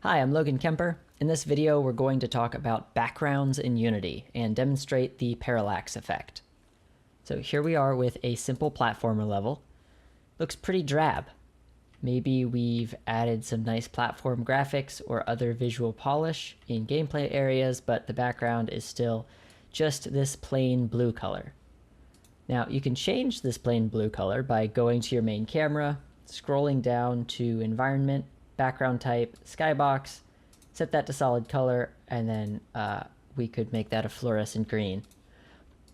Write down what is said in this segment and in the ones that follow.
Hi, I'm Logan Kemper. In this video, we're going to talk about backgrounds in Unity and demonstrate the parallax effect. So here we are with a simple platformer level. Looks pretty drab. Maybe we've added some nice platform graphics or other visual polish in gameplay areas, but the background is still just this plain blue color. Now, you can change this plain blue color by going to your main camera, scrolling down to Environment, Background Type, Skybox, set that to solid color, and then we could make that a fluorescent green.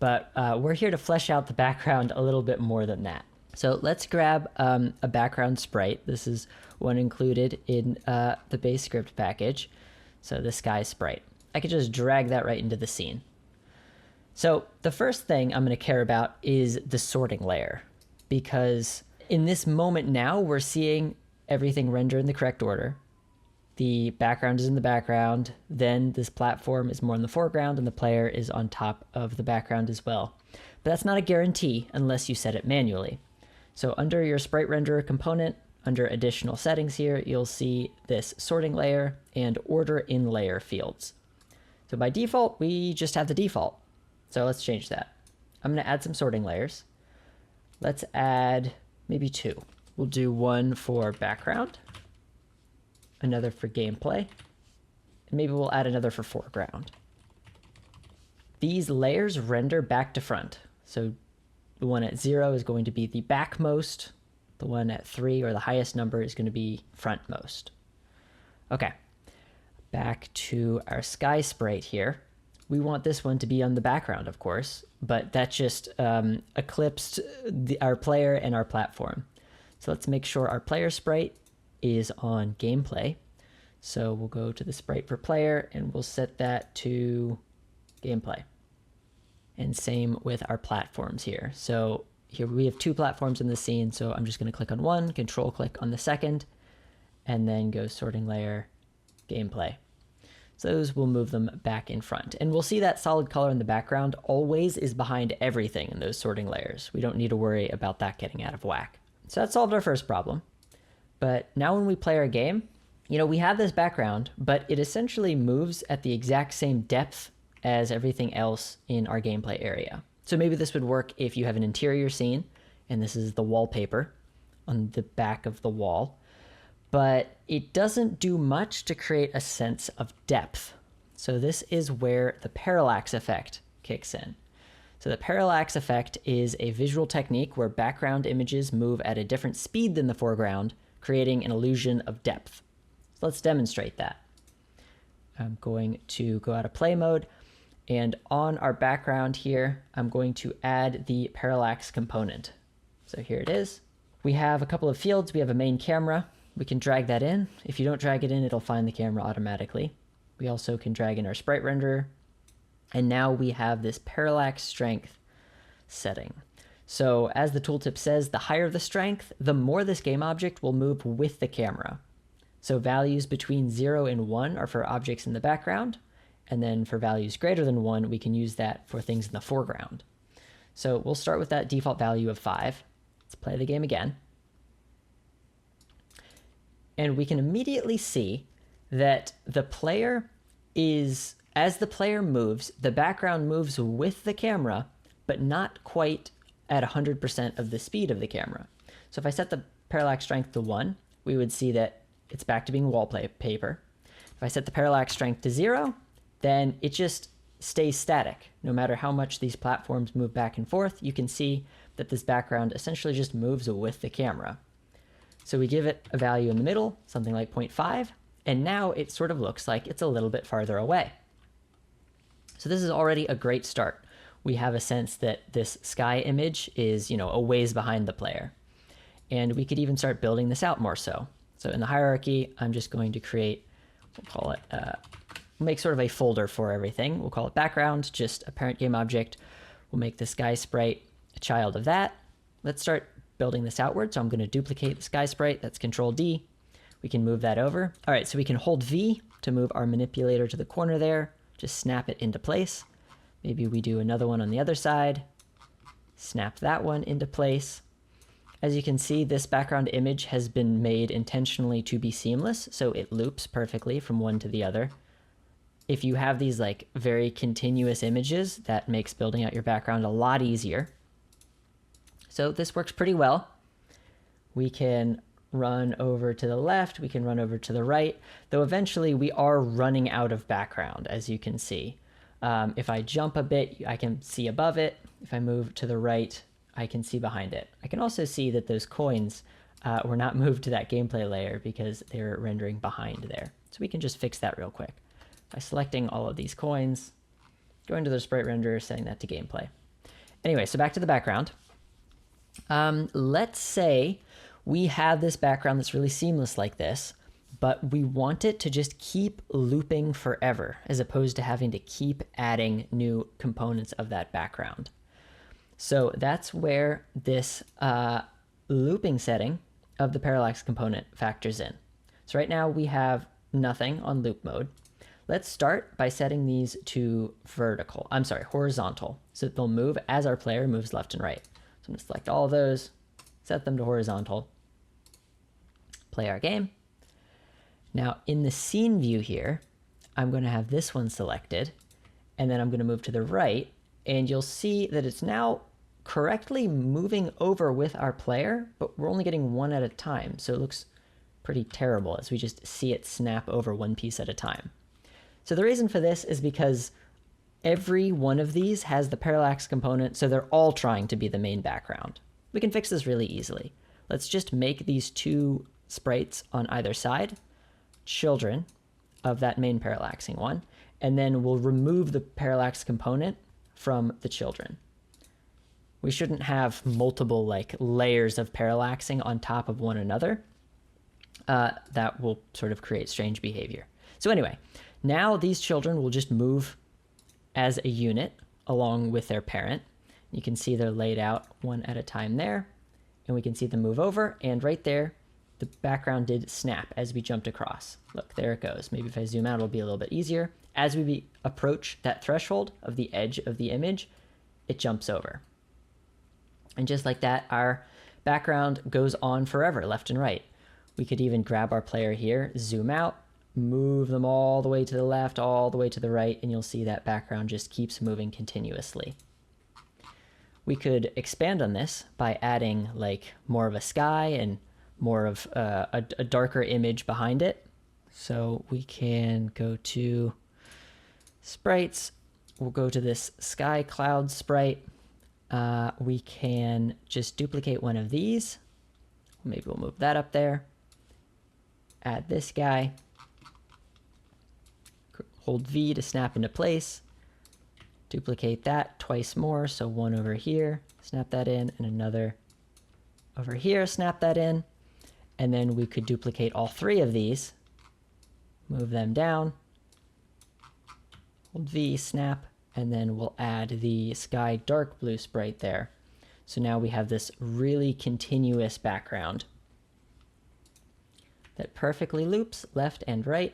But we're here to flesh out the background a little bit more than that. So let's grab a background sprite. This is one included in the base script package. So the sky sprite. I could just drag that right into the scene. So the first thing I'm going to care about is the sorting layer, because in this moment now we're seeing everything render in the correct order. The background is in the background, then this platform is more in the foreground and the player is on top of the background as well. But that's not a guarantee unless you set it manually. So under your sprite renderer component, under additional settings here, you'll see this sorting layer and order in layer fields. So by default, we just have the default. So let's change that. I'm going to add some sorting layers. Let's add maybe two. We'll do one for background, another for gameplay, and maybe we'll add another for foreground. These layers render back to front. So the one at 0 is going to be the backmost. The one at 3, or the highest number, is going to be frontmost. Okay, back to our sky sprite here. We want this one to be on the background, of course, but that just eclipsed our player and our platform. So let's make sure our player sprite is on gameplay. So we'll go to the sprite for player and we'll set that to gameplay. And same with our platforms here. So here we have two platforms in the scene, so I'm just going to click on one, control click on the second, and then go sorting layer, gameplay. So those will move them back in front. And we'll see that solid color in the background always is behind everything in those sorting layers. We don't need to worry about that getting out of whack. So that solved our first problem. But now when we play our game, we have this background, but it essentially moves at the exact same depth as everything else in our gameplay area. So maybe this would work if you have an interior scene, and this is the wallpaper on the back of the wall. But it doesn't do much to create a sense of depth. So this is where the parallax effect kicks in. So the parallax effect is a visual technique where background images move at a different speed than the foreground, creating an illusion of depth. So let's demonstrate that. I'm going to go out of play mode, and on our background here, I'm going to add the parallax component. So here it is. We have a couple of fields. We have a main camera. We can drag that in. If you don't drag it in, it'll find the camera automatically. We also can drag in our sprite renderer. And now we have this parallax strength setting. So as the tooltip says, the higher the strength, the more this game object will move with the camera. So values between 0 and 1 are for objects in the background. And then for values greater than 1, we can use that for things in the foreground. So we'll start with that default value of 5. Let's play the game again. And we can immediately see that the player is, as the player moves, the background moves with the camera, but not quite at 100% of the speed of the camera. So if I set the parallax strength to 1, we would see that it's back to being wallpaper. If I set the parallax strength to 0, then it just stays static. No matter how much these platforms move back and forth, you can see that this background essentially just moves with the camera. So we give it a value in the middle, something like 0.5, and now it sort of looks like it's a little bit farther away. So this is already a great start. We have a sense that this sky image is, a ways behind the player. And we could even start building this out more so. So in the hierarchy, I'm just going to create, we'll call it, make sort of a folder for everything. We'll call it background, just a parent game object. We'll make the sky sprite a child of that. Let's start building this outward. So I'm going to duplicate the sky sprite. That's Control D. We can move that over. All right, so we can hold V to move our manipulator to the corner there. Just snap it into place. Maybe we do another one on the other side. Snap that one into place. As you can see, this background image has been made intentionally to be seamless, so it loops perfectly from one to the other. If you have these like very continuous images, that makes building out your background a lot easier. So this works pretty well. We can run over to the left, we can run over to the right, though eventually we are running out of background, as you can see. If I jump a bit, I can see above it. If I move to the right, I can see behind it. I can also see that those coins were not moved to that gameplay layer because they're rendering behind there. So we can just fix that real quick by selecting all of these coins, going to the sprite renderer, setting that to gameplay. Anyway, so back to the background. Let's say we have this background that's really seamless like this, but we want it to just keep looping forever, as opposed to having to keep adding new components of that background. So that's where this looping setting of the parallax component factors in. So right now we have nothing on loop mode. Let's start by setting these to horizontal, so that they'll move as our player moves left and right. So I'm going to select all of those, set them to horizontal, play our game. Now in the scene view here, I'm going to have this one selected, and then I'm going to move to the right, and you'll see that it's now correctly moving over with our player, but we're only getting one at a time. So it looks pretty terrible as we just see it snap over one piece at a time. So the reason for this is because every one of these has the parallax component, so they're all trying to be the main background. We can fix this really easily. Let's just make these two sprites on either side children of that main parallaxing one, and then we'll remove the parallax component from the children. We shouldn't have multiple like layers of parallaxing on top of one another. That will sort of create strange behavior. So anyway, now these children will just move as a unit along with their parent. You can see they're laid out one at a time there, and we can see them move over, and right there, the background did snap as we jumped across. Look, there it goes. Maybe if I zoom out, it'll be a little bit easier. As we approach that threshold of the edge of the image, it jumps over. And just like that, our background goes on forever, left and right. We could even grab our player here, zoom out, move them all the way to the left, all the way to the right, and you'll see that background just keeps moving continuously. We could expand on this by adding like more of a sky and more of a darker image behind it. So we can go to sprites. We'll go to this sky cloud sprite. We can just duplicate one of these. Maybe we'll move that up there. Add this guy. Hold V to snap into place. Duplicate that twice more, so one over here, snap that in, and another over here, snap that in. And then we could duplicate all three of these, move them down, hold V, snap, and then we'll add the sky dark blue sprite there. So now we have this really continuous background that perfectly loops left and right.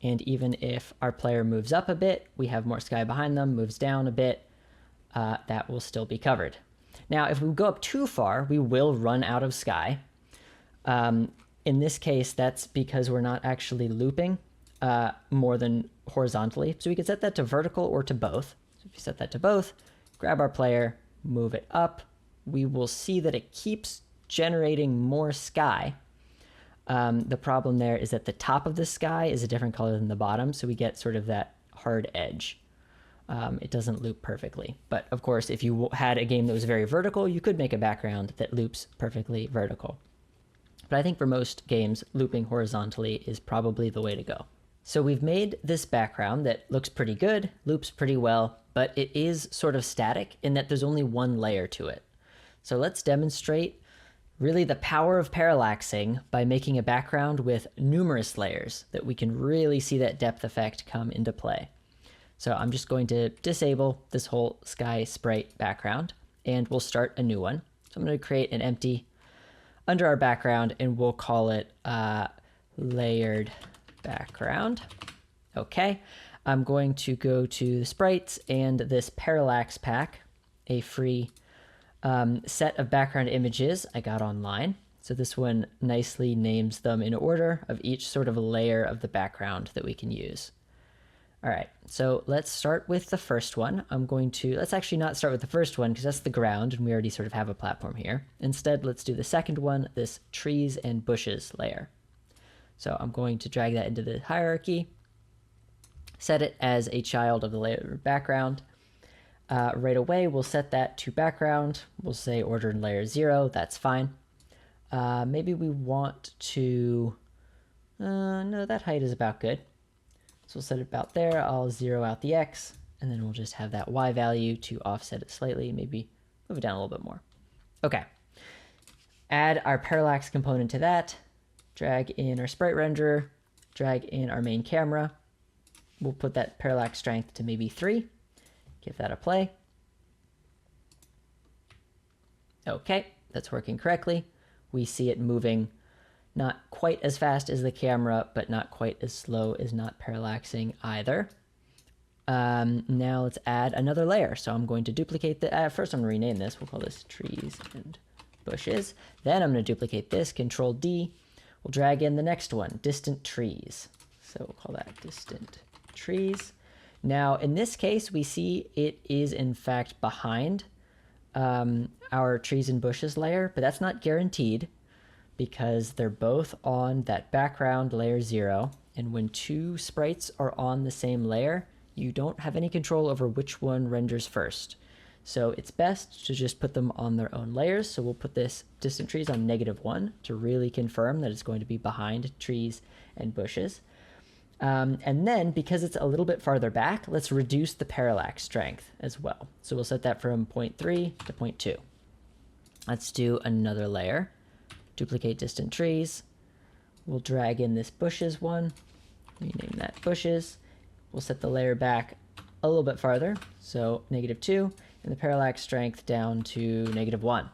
And even if our player moves up a bit, we have more sky behind them, moves down a bit, that will still be covered. Now, if we go up too far, we will run out of sky. In this case, that's because we're not actually looping more than horizontally. So we can set that to vertical or to both. So if you set that to both, grab our player, move it up, we will see that it keeps generating more sky. The problem there is that the top of the sky is a different color than the bottom, so we get sort of that hard edge. It doesn't loop perfectly. But of course, if you had a game that was very vertical, you could make a background that loops perfectly vertical. But I think for most games, looping horizontally is probably the way to go. So we've made this background that looks pretty good, loops pretty well, but it is sort of static in that there's only one layer to it. So let's demonstrate really the power of parallaxing by making a background with numerous layers that we can really see that depth effect come into play. So I'm just going to disable this whole sky sprite background, and we'll start a new one. So I'm going to create an empty under our background, and we'll call it layered background. Okay, I'm going to go to the sprites and this parallax pack, a free set of background images I got online. So this one nicely names them in order of each sort of layer of the background that we can use. All right, so let's start with the first one. Let's actually not start with the first one because that's the ground and we already sort of have a platform here. Instead, let's do the second one, this trees and bushes layer. So I'm going to drag that into the hierarchy, set it as a child of the layer background. Right away, we'll set that to background. We'll say order in layer 0, that's fine. Maybe we want to, no, that height is about good. So we'll set it about there. I'll zero out the X, and then we'll just have that Y value to offset it slightly, maybe move it down a little bit more. Okay. Add our parallax component to that, drag in our sprite renderer, drag in our main camera. We'll put that parallax strength to maybe 3. Give that a play. Okay, that's working correctly. We see it moving not quite as fast as the camera, but not quite as slow as not parallaxing either. Now let's add another layer. So I'm going to duplicate the, first I'm gonna rename this. We'll call this trees and bushes. Then I'm gonna duplicate this, Control D. We'll drag in the next one, distant trees. So we'll call that distant trees. Now in this case, we see it is in fact behind our trees and bushes layer, but that's not guaranteed because they're both on that background layer 0. And when two sprites are on the same layer, you don't have any control over which one renders first. So it's best to just put them on their own layers. So we'll put this distant trees on -1 to really confirm that it's going to be behind trees and bushes. And then because it's a little bit farther back, let's reduce the parallax strength as well. So we'll set that from 0.3 to 0.2. Let's do another layer. Duplicate distant trees. We'll drag in this bushes one. Rename that bushes. We'll set the layer back a little bit farther. So -2 and the parallax strength down to -1.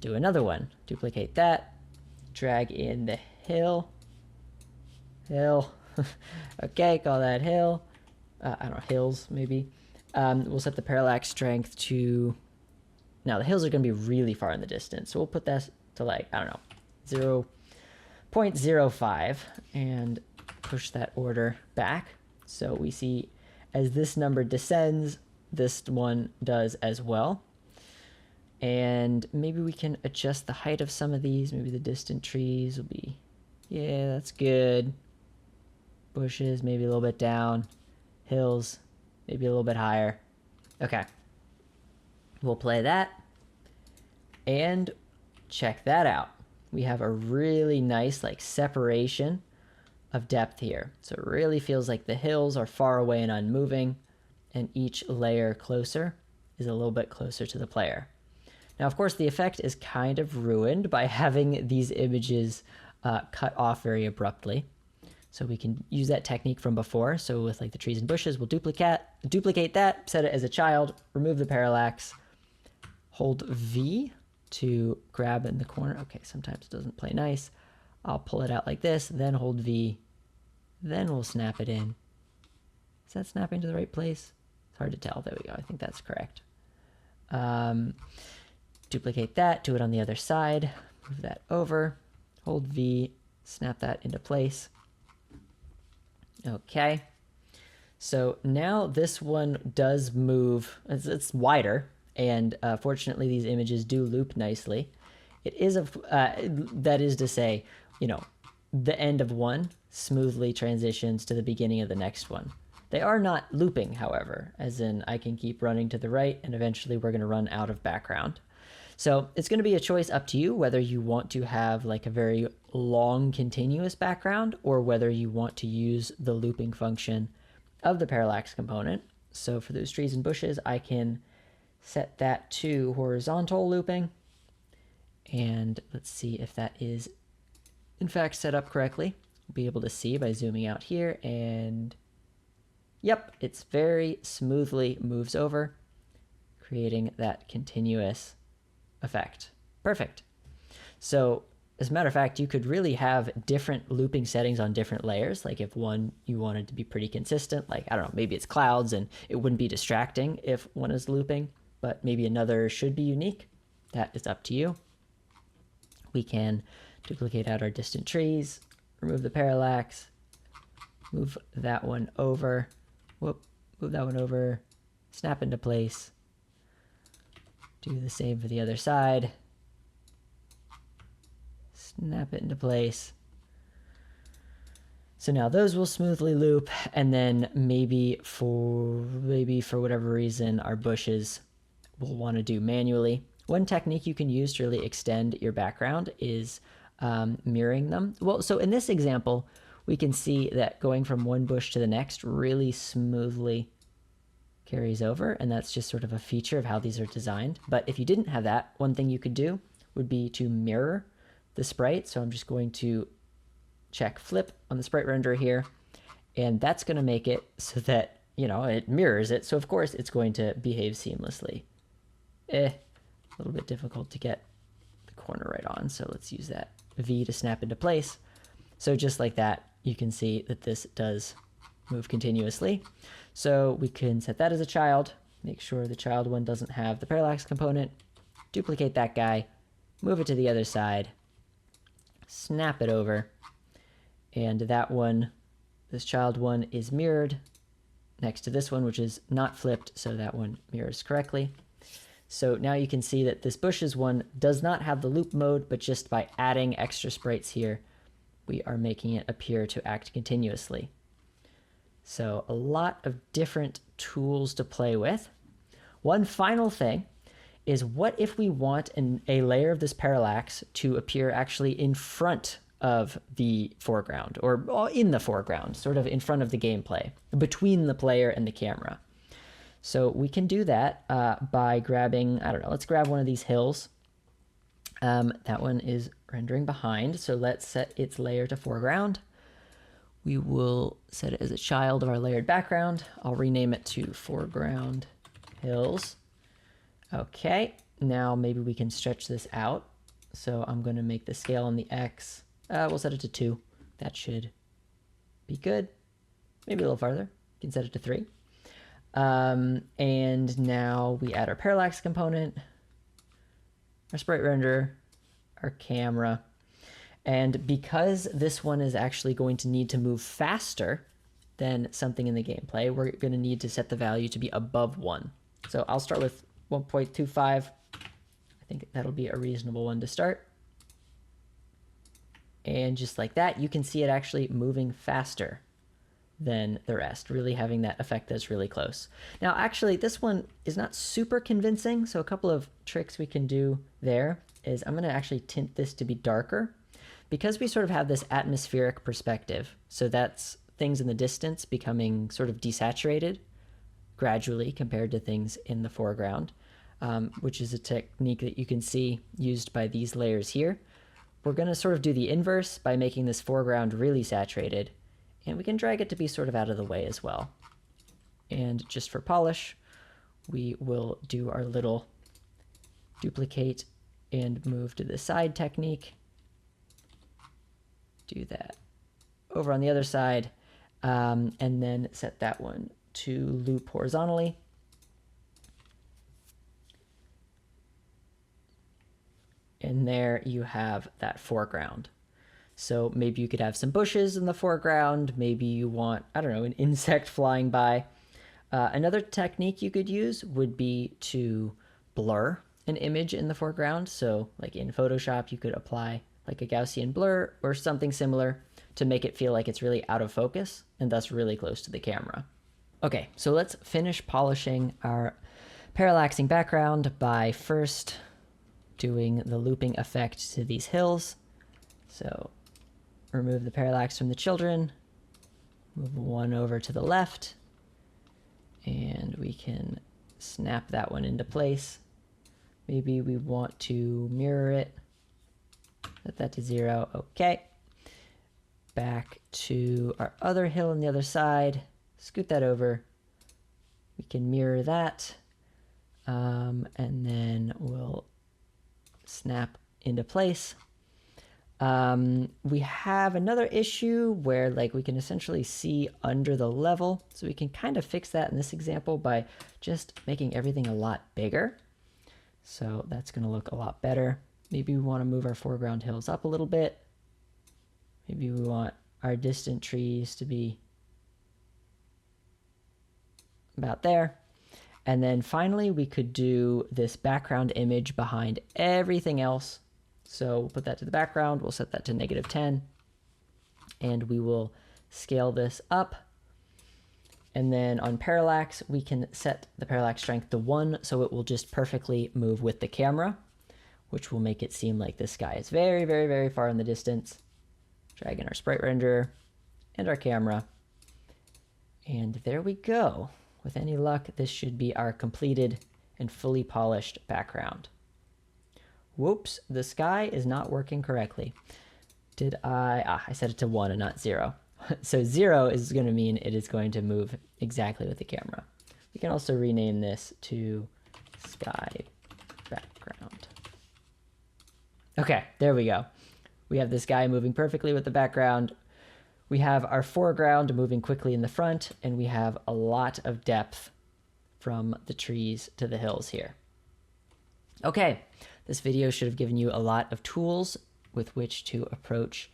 Do another one. Duplicate that. Drag in the hill. Okay, call that hill. I don't know, hills maybe. We'll set the parallax strength to, now the hills are going to be really far in the distance, so we'll put that to like, I don't know, 0.05 and push that order back. So we see as this number descends, this one does as well. And maybe we can adjust the height of some of these. Maybe the distant trees will be, yeah, that's good. Bushes, maybe a little bit down. Hills, maybe a little bit higher. Okay. We'll play that. And check that out. We have a really nice like separation of depth here. So it really feels like the hills are far away and unmoving, and each layer closer is a little bit closer to the player. Now, of course, the effect is kind of ruined by having these images cut off very abruptly. So we can use that technique from before. So with like the trees and bushes, we'll duplicate that, set it as a child, remove the parallax, hold V to grab in the corner. Okay, sometimes it doesn't play nice. I'll pull it out like this, then hold V, then we'll snap it in. Is that snapping to the right place? It's hard to tell. There we go. I think that's correct. Duplicate that, do it on the other side, move that over, hold V, snap that into place. Okay, so now this one does move, it's wider, and fortunately these images do loop nicely. It is, that is to say, you know, the end of one smoothly transitions to the beginning of the next one. They are not looping, however, as in I can keep running to the right and eventually we're going to run out of background. So it's going to be a choice up to you whether you want to have like a very long continuous background or whether you want to use the looping function of the parallax component. So for those trees and bushes, I can set that to horizontal looping. And let's see if that is in fact set up correctly. We'll be able to see by zooming out here, and yep, it's very smoothly moves over, creating that continuous effect. Perfect. So as a matter of fact, you could really have different looping settings on different layers. Like if one you wanted to be pretty consistent, like, I don't know, maybe it's clouds and it wouldn't be distracting if one is looping. but maybe another should be unique. That is up to you. We can duplicate out our distant trees, remove the parallax, move that one over, move that one over, snap into place. Do the same for the other side. Snap it into place. So now those will smoothly loop, and then maybe for whatever reason our bushes will want to do manually. One technique you can use to really extend your background is mirroring them. Well, so in this example, we can see that going from one bush to the next really smoothly carries over, and that's just sort of a feature of how these are designed. But if you didn't have that, one thing you could do would be to mirror the sprite. So I'm just going to check flip on the sprite renderer here, and that's going to make it so that, you know, it mirrors it. So of course it's going to behave seamlessly. A little bit difficult to get the corner right on, so let's use that V to snap into place. So just like that, you can see that this does move continuously. So we can set that as a child, make sure the child one doesn't have the parallax component, duplicate that guy, move it to the other side, snap it over, and that one, this child one, is mirrored next to this one, which is not flipped, so that one mirrors correctly. So now you can see that this bushes one does not have the loop mode, but just by adding extra sprites here, we are making it appear to act continuously. So a lot of different tools to play with. One final thing is, what if we want a layer of this parallax to appear actually in front of the foreground, or in the foreground, sort of in front of the gameplay, between the player and the camera? So we can do that by grabbing, I don't know, let's grab one of these hills. That one is rendering behind, so let's set its layer to foreground. We will set it as a child of our layered background. I'll rename it to foreground hills. Okay, now maybe we can stretch this out. So I'm going to make the scale on the X. We'll set it to 2. That should be good. Maybe a little farther. You can set it to 3. And now we add our parallax component, our sprite renderer, our camera. And because this one is actually going to need to move faster than something in the gameplay, we're going to need to set the value to be above 1. So I'll start with 1.25. I think that'll be a reasonable one to start. And just like that, you can see it actually moving faster than the rest, really having that effect that's really close. Now, actually, this one is not super convincing, so a couple of tricks we can do there is I'm going to actually tint this to be darker, because we sort of have this atmospheric perspective. So that's things in the distance becoming sort of desaturated gradually compared to things in the foreground, which is a technique that you can see used by these layers here. We're going to sort of do the inverse by making this foreground really saturated, and we can drag it to be sort of out of the way as well. And just for polish, we will do our little duplicate and move to the side technique. Do that over on the other side, and then set that one to loop horizontally. And there you have that foreground. So maybe you could have some bushes in the foreground. Maybe you want, I don't know, an insect flying by. Another technique you could use would be to blur an image in the foreground. So like in Photoshop, you could apply like a Gaussian blur or something similar to make it feel like it's really out of focus and thus really close to the camera. Okay, so let's finish polishing our parallaxing background by first doing the looping effect to these hills. So remove the parallax from the children, move one over to the left, and we can snap that one into place. Maybe we want to mirror it. Set that to 0. Okay. Back to our other hill on the other side. Scoot that over. We can mirror that. And then we'll snap into place. We have another issue where like we can essentially see under the level. So we can kind of fix that in this example by just making everything a lot bigger. So that's going to look a lot better. Maybe we want to move our foreground hills up a little bit. Maybe we want our distant trees to be about there. And then finally, we could do this background image behind everything else. So we'll put that to the background. We'll set that to -10. And we will scale this up. And then on parallax, we can set the parallax strength to 1, so it will just perfectly move with the camera, which will make it seem like this guy is very, very, very far in the distance. Drag in our sprite renderer and our camera. And there we go. With any luck, this should be our completed and fully polished background. Whoops, the sky is not working correctly. Did I set it to 1 and not 0. So 0 is going to mean it is going to move exactly with the camera. We can also rename this to sky background. Okay, there we go. We have this guy moving perfectly with the background. We have our foreground moving quickly in the front, and we have a lot of depth from the trees to the hills here. Okay, this video should have given you a lot of tools with which to approach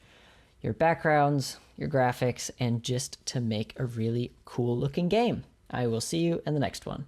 your backgrounds, your graphics, and just to make a really cool looking game. I will see you in the next one.